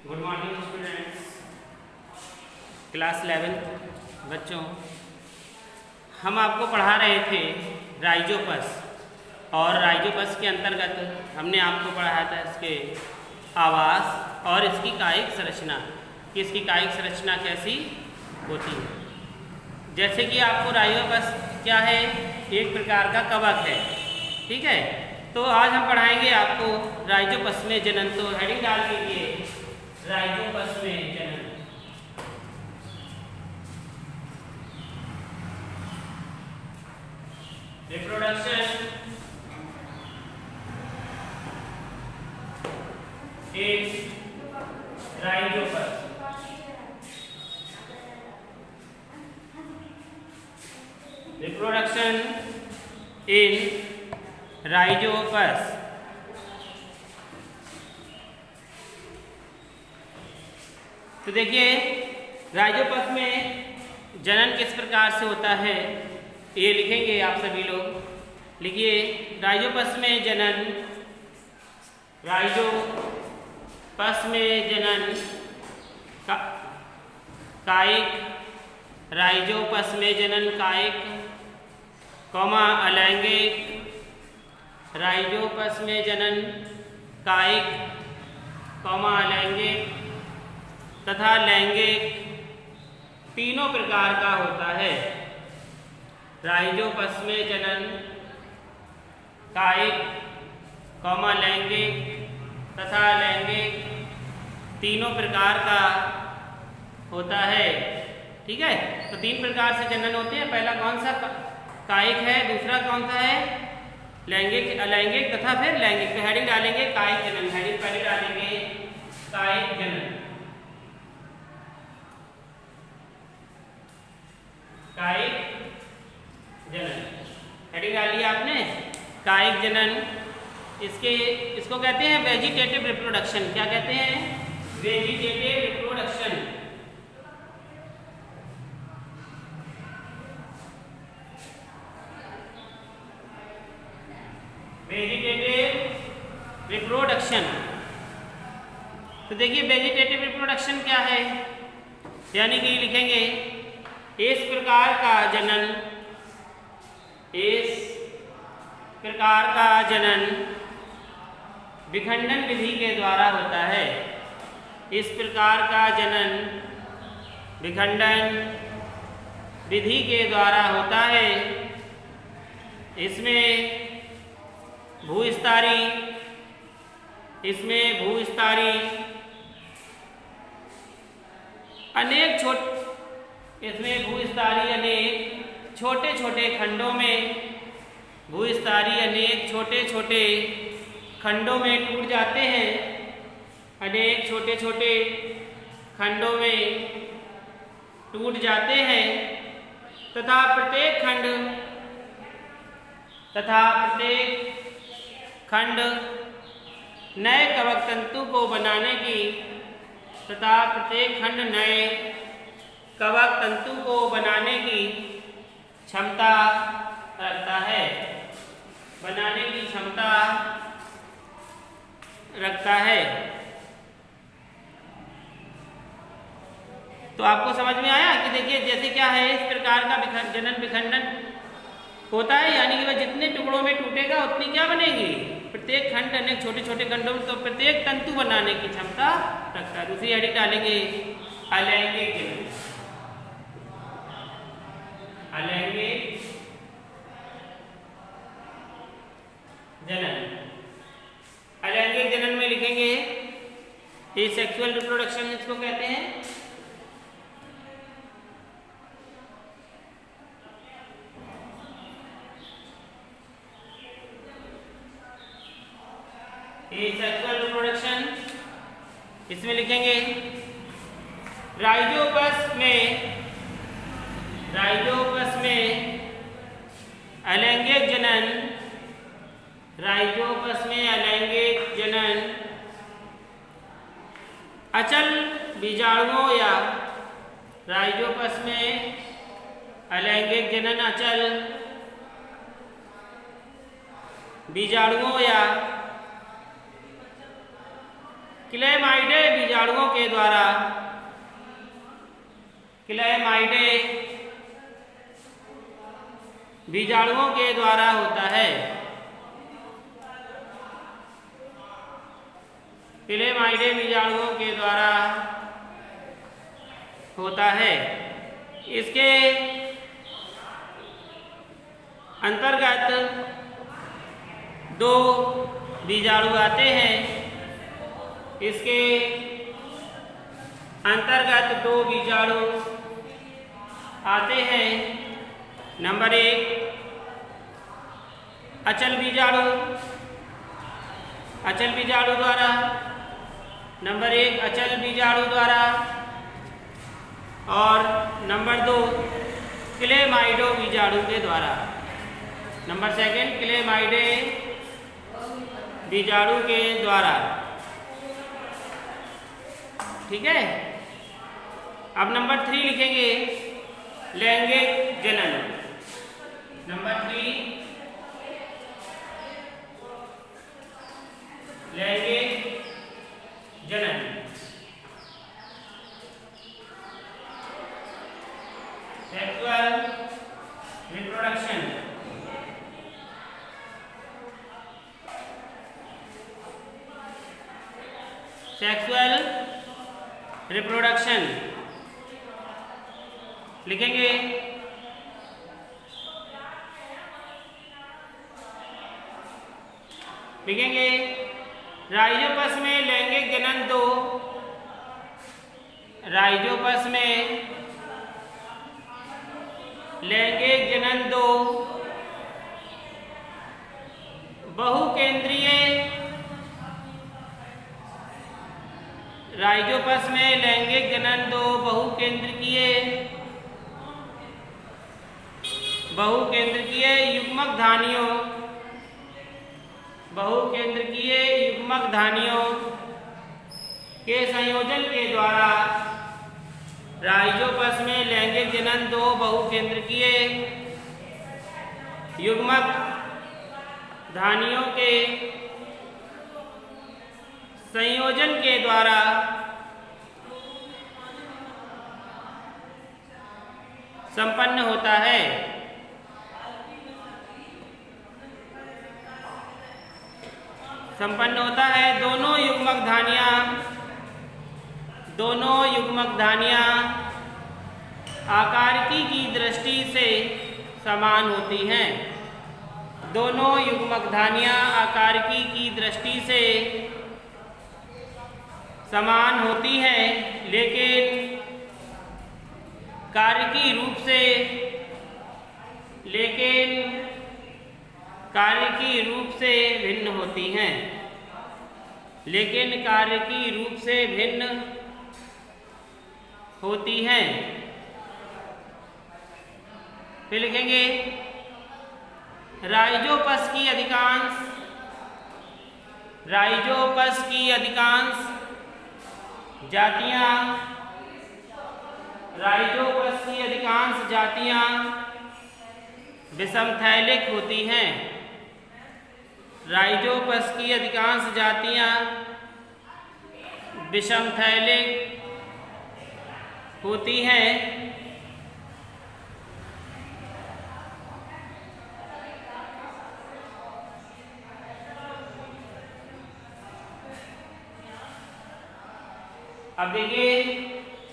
Good morning students, class 11 बच्चों। हम आपको पढ़ा रहे थे राइजोपस, और राइजोपस के अंतर्गत हमने आपको पढ़ाया था इसके आवास और इसकी कायिक संरचना, कि इसकी कायिक संरचना कैसी होती है। जैसे कि आपको राइजोपस क्या है, एक प्रकार का कवक है, ठीक है। तो आज हम पढ़ाएंगे आपको राइजोपस में जनन। तो हेडिंग डाल दीजिए, राइजोपस में जनन। Reproduction in Rhizopus. Reproduction in Rhizopus. तो देखिए, राइजोपस में जनन किस प्रकार से होता है, ये लिखेंगे आप सभी लोग। लिखिए, राइजोपस में जनन। राइजोपस में जनन कायिक। राइजोपस में जनन कायिक, कौमा अलैंगिक। राइजोपस में जनन कायिक, कौमा अलैंगिक तथा लैंगिक, तीनों प्रकार का होता है। राइजोपस में जनन कायिक, कौमा लैंगिक तथा लैंगिक, तीनों प्रकार का होता है, ठीक है। तो तीन प्रकार से जनन होते हैं। पहला कौन सा, कायिक है। दूसरा कौन सा है, लैंगिक, अलैंगिक तथा फिर लैंगिक। तो हेडिंग डालेंगे कायिक जनन। हेडिंग पहले डालेंगे कायिक जनन। कायिक जनन हेडिंग डाली आपने, कायिक जनन। इसको कहते हैं वेजिटेटिव रिप्रोडक्शन। क्या कहते हैं, वेजिटेटिव रिप्रोडक्शन। Vegetative reproduction. तो देखिए, वेजिटेटिव रिप्रोडक्शन क्या है, यानी कि लिखेंगे इस प्रकार का जनन। इस प्रकार का जनन विखंडन विधि के द्वारा होता है। इस प्रकार का जनन विखंडन विधि के द्वारा होता है। इसमें भूस्तारी अनेक छोटे छोटे खंडों में, भूस्तारी अनेक छोटे छोटे खंडों में टूट जाते हैं। अनेक छोटे छोटे खंडों में टूट जाते हैं तथा प्रत्येक खंड नए कवक तंतु को बनाने की क्षमता रखता है। तो आपको समझ में आया कि देखिए, जैसे क्या है, इस प्रकार का जनन विखंडन होता है, यानी कि वह जितने टुकड़ों में टूटेगा उतनी क्या बनेगी, प्रत्येक खंड अनेक छोटे छोटे खंडों में, तो प्रत्येक तंतु बनाने की क्षमता रखता है। दूसरी हेडिंग डालेंगे अलैंगिक जनन। अलैंगिक जनन। अलैंगिक जनन में लिखेंगे एसेक्सुअल रिप्रोडक्शन इसको कहते हैं। एसेक्सुअल रिप्रोडक्शन, इसमें लिखेंगे राइजोपस में अलैंगिक जनन। राइजोपस में अलैंगिक जनन अचल बीजाणुओं या राइजोपस में अलैंगिक जनन अचल बीजाणुओं या क्लेमाइडे बीजाणुओं के द्वारा, क्लेमाइडे बीजाणुओं के द्वारा होता है। क्लेमाइडे बीजाणुओं के द्वारा होता है। इसके अंतर्गत दो बीजाणु आते हैं। इसके अंतर्गत दो बीजाणु आते हैं। नंबर 1 अचल बीजाणु, अचल बीजाणु द्वारा। नंबर 1 अचल बीजाणु द्वारा और नंबर 2 क्लेमाइडो बीजाणु के द्वारा। नंबर 2 क्लेमाइडे बीजाणु के द्वारा। ठीक है। अब नंबर 3 लिखेंगे, लैंगिक जनन। नंबर 3 लैंगिक जनन। Sexual reproduction. सेक्सुअल रिप्रोडक्शन लिखेंगे। लिखेंगे राइजोपस में लैंगिक जनन 2, राइजोपस में लैंगिक जनन 2 बहुकेंद्रीय, राइजोपस में लैंगिक जनन 2 बहुकेंद्रकीय युग्मक धानियों, बहुकेंद्रकीय युग्मक धानियों के संयोजन के द्वारा, राइजोपस में लैंगिक जनन 2 बहुकेंद्रकीय युग्मक धानियों के संयोजन के द्वारा संपन्न होता है। संपन्न होता है। दोनों युग्मक धानियां आकारिकी की दृष्टि से समान होती हैं। दोनों युग्मक धानियां आकारिकी की दृष्टि से समान होती हैं, लेकिन कार्यकी रूप से भिन्न होती हैं। लेकिन कार्यकी रूप से भिन्न होती हैं। फिर लिखेंगे राइजोपस की अधिकांश जातियां, राइजोपस की अधिकांश जातियां विषमथैलिक होती हैं। राइजोपस की अधिकांश जातियां विषमथैलिक होती हैं। अब देखिए,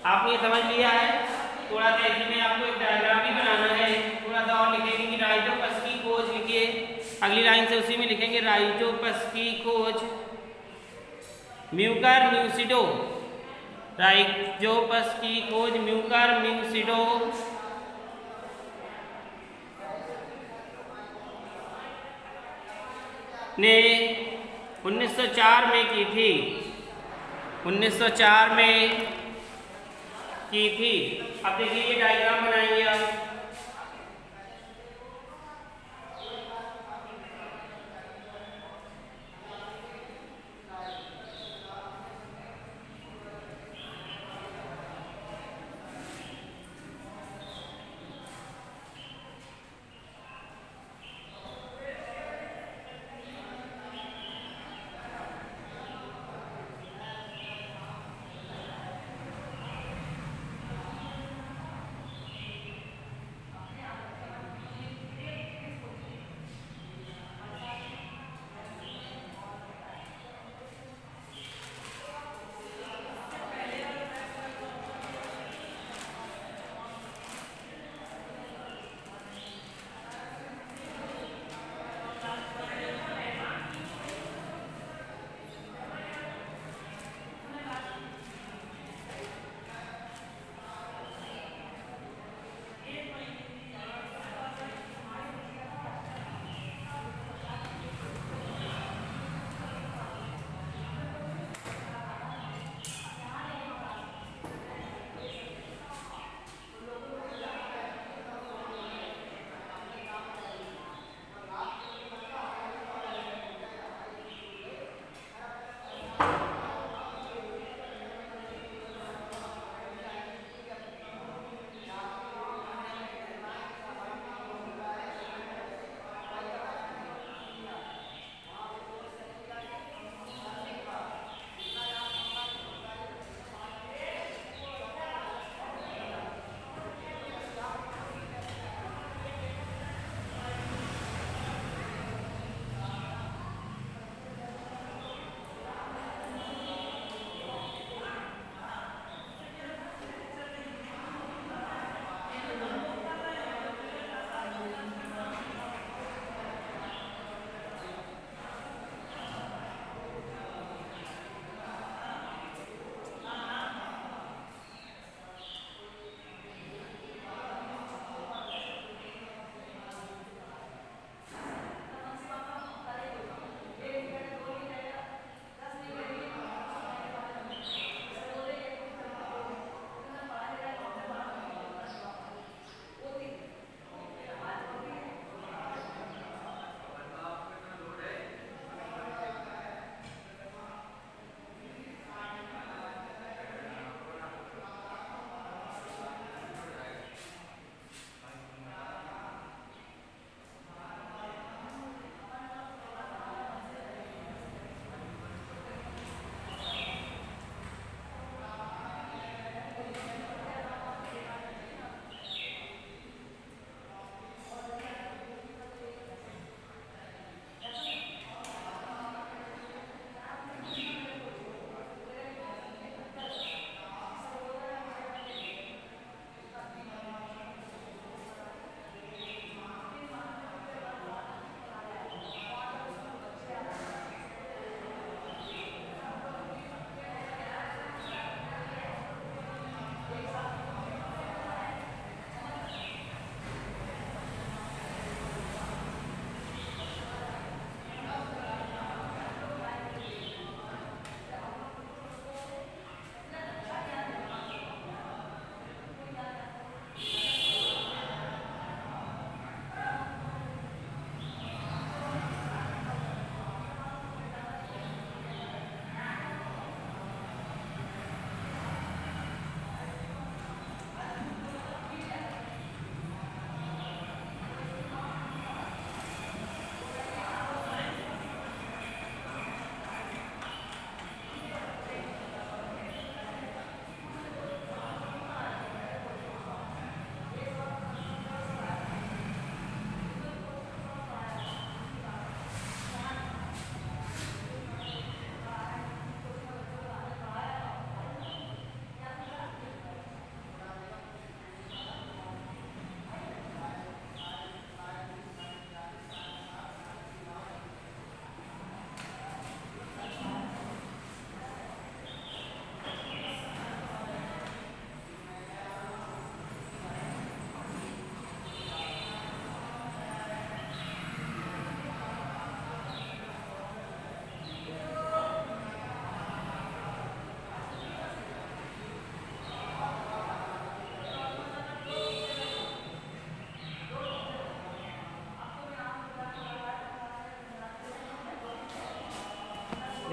आपने समझ लिया है। थोड़ा सा इसमें आपको एक डायग्राम भी बनाना है। थोड़ा सा और लिखेंगे कि राइजोपस की खोज लिखिए। अगली लाइन से उसी में लिखेंगे राइजोपस की खोज म्यूकर म्यूसिडो। राइजोपस की खोज म्यूकर म्यूसिडो ने 1904 में की थी। 1904 में की थी। अब देखिए ये डायग्राम बनाएंगे आप।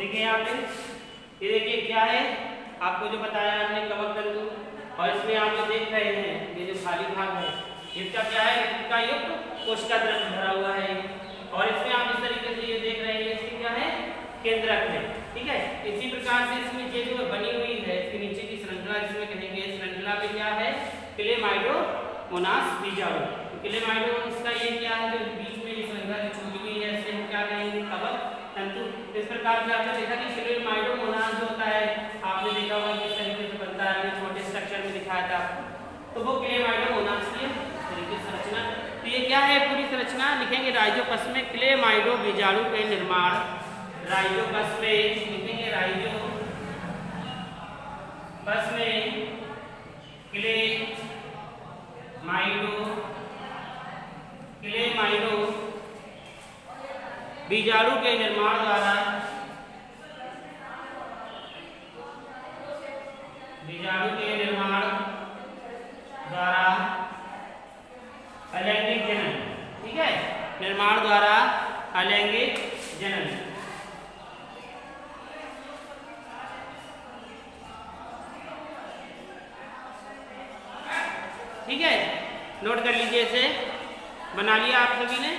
लिखे यहाँ पे। ये देखिए क्या है, आपको जो बताया हमने कवक तंतु, और इसमें आप जो देख रहे हैं ये जो खाली भाग है इसका क्या है, इसका युक्त कोशिका द्रव्य भरा हुआ है। और इसमें आप इस तरीके से ये देख रहे हैं इसकी क्या है, केंद्रक है। ठीक है, इसी प्रकार से इसमें ये जो बनी हुई है इसके नीचे की श्रृंखला जिसमें कहेंगे, श्रृंखला में क्या है, क्लेमाइडोमोनास बीजाणु। तो क्लेमाइडोमोनास का ये क्या है, जो बीच में ये श्रृंखला जो छूटी हुई है इसे हम क्या कहेंगे, कवक तंतु। इस प्रकार से आपने देखा कि क्लेमाइडोमोनास जो होता है, आपने देखा होगा किस तरीके से बनता है, छोटे स्ट्रक्चर में दिखाया था, तो वो क्लेमाइडोमोनास की तरीके से रचना। तो ये क्या है, पूरी संरचना लिखेंगे राइजोपस में क्लेमाइडो बीजाणु के निर्माण। राइजोपस में लिखेंगे, राइजोपस में क्लेमाइडो बीजाणु के निर्माण द्वारा अलैंगिक जनन। ठीक है, निर्माण द्वारा अलैंगिक जनन। ठीक है, नोट कर लीजिए, इसे बना लिया आप सभी ने।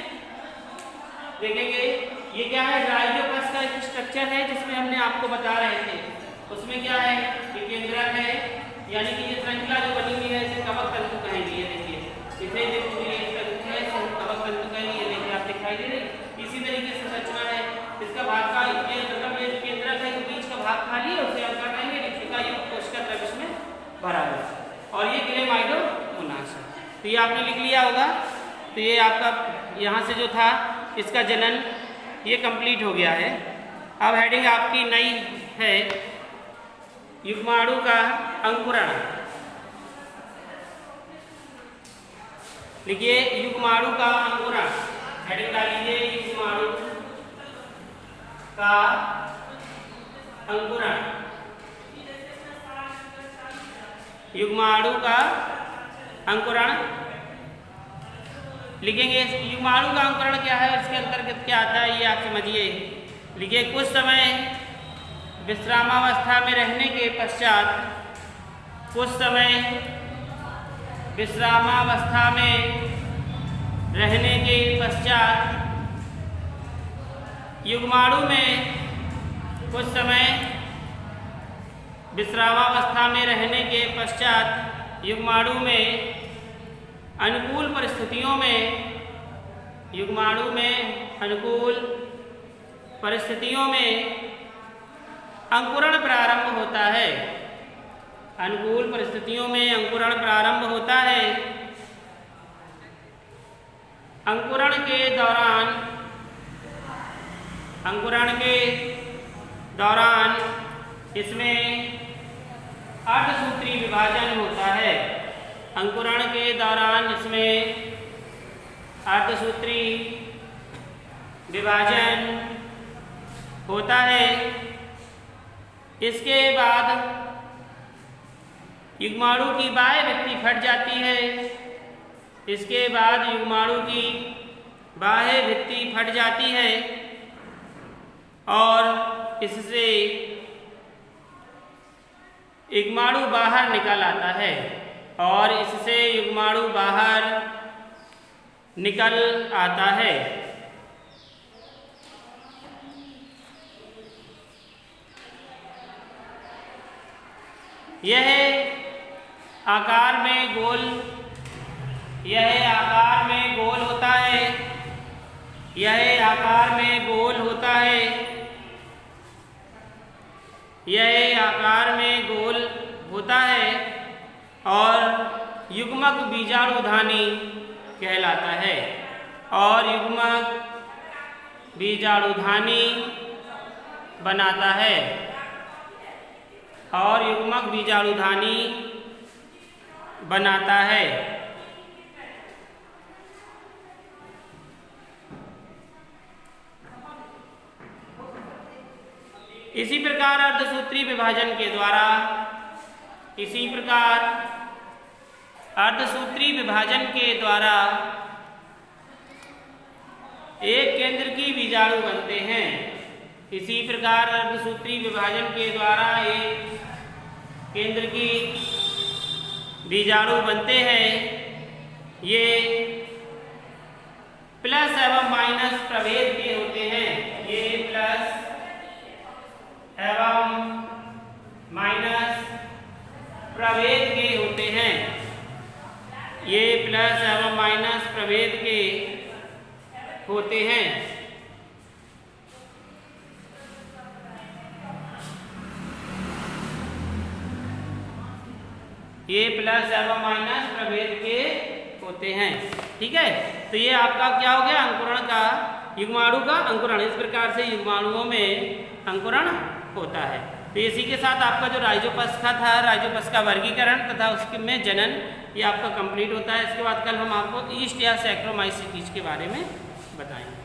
देखेंगे ये क्या है, राइजोपस का एक स्ट्रक्चर है जिसमें हमने आपको बता रहे थे, उसमें क्या है, ये केंद्रक है, यानी कि ये श्रृंखला जो बनी हुई है इसे कवक तंतु कहेंगे। ये देखिए, इसे जो पूरी तंतु है इसे कवक तंतु कहेंगे। ये देखिए आप दिखाई दे रही, इसी तरीके से संरचना है। इसका भाग का ये मतलब ये केंद्रक है, बीच का भाग खाली है, उसे हम क्या कहेंगे, रीठिका युक्त कोशिका द्रव्य इसमें भरा है, और ये क्लेमाइडोमोनास है। तो ये आपने लिख लिया होगा। तो ये आपका यहाँ से जो था इसका जनन ये कंप्लीट हो गया है। अब हेडिंग आपकी नई है, युग्माणु का अंकुरण। लिखिए युग्माणु का अंकुरण, हेडिंग डाल लीजिए, युग्माणु का अंकुरण। युग्माणु का अंकुरण लिखेंगे। युग्माणु का अंकुरण क्या है, इसके अंतर्गत क्या आता है, ये आप समझिए। लिखिए, कुछ समय विश्रामावस्था में रहने के पश्चात, कुछ समय विश्रामावस्था में रहने के पश्चात युग्माणु में, कुछ समय विश्रामावस्था में रहने के पश्चात युग्माणु में अनुकूल परिस्थितियों में, युग्माणु में अनुकूल परिस्थितियों में अंकुरण प्रारंभ होता है। अनुकूल परिस्थितियों में अंकुरण प्रारंभ होता है। अंकुरण के दौरान इसमें अर्धसूत्री विभाजन होता है। अंकुरण के दौरान इसमें अर्धसूत्री विभाजन होता है। इसके बाद युग्माणु की बाह्य भित्ति फट जाती है। इसके बाद युग्माणु की बाह्य भित्ति फट जाती है और इससे युग्माणु बाहर निकल आता है, और इससे युग्माणु बाहर निकल आता है। यह आकार में गोल होता है। यह आकार में गोल होता है। यह आकार में गोल होता है और युग्मक बीजाणुधानी कहलाता है। और युग्मक बीजाणुधानी बनाता है। और युग्मक बीजाणुधानी बनाता है। इसी प्रकार अर्धसूत्री विभाजन के द्वारा एक केंद्र की बीजाणु बनते हैं। इसी प्रकार अर्धसूत्री विभाजन के द्वारा एक केंद्र की बीजाणु बनते हैं। ये प्लस एवं माइनस प्रभेद के होते हैं। ये प्लस एवं माइनस प्रभेद के होते हैं। ये प्लस एवं माइनस प्रभेद के होते हैं। ये प्लस एवं माइनस प्रभेद के होते हैं। ठीक है, तो ये आपका क्या हो गया, अंकुरण का, युग्माणु का अंकुरण। इस प्रकार से युग्माणुओं में अंकुरण होता है। तो इसी के साथ आपका जो राइजोपस का था, राइजोपस का वर्गीकरण तथा उसमें जनन, ये आपका कंप्लीट होता है। इसके बाद कल हम आपको ईस्ट या सैक्रोमाइसीज के बारे में बताएंगे।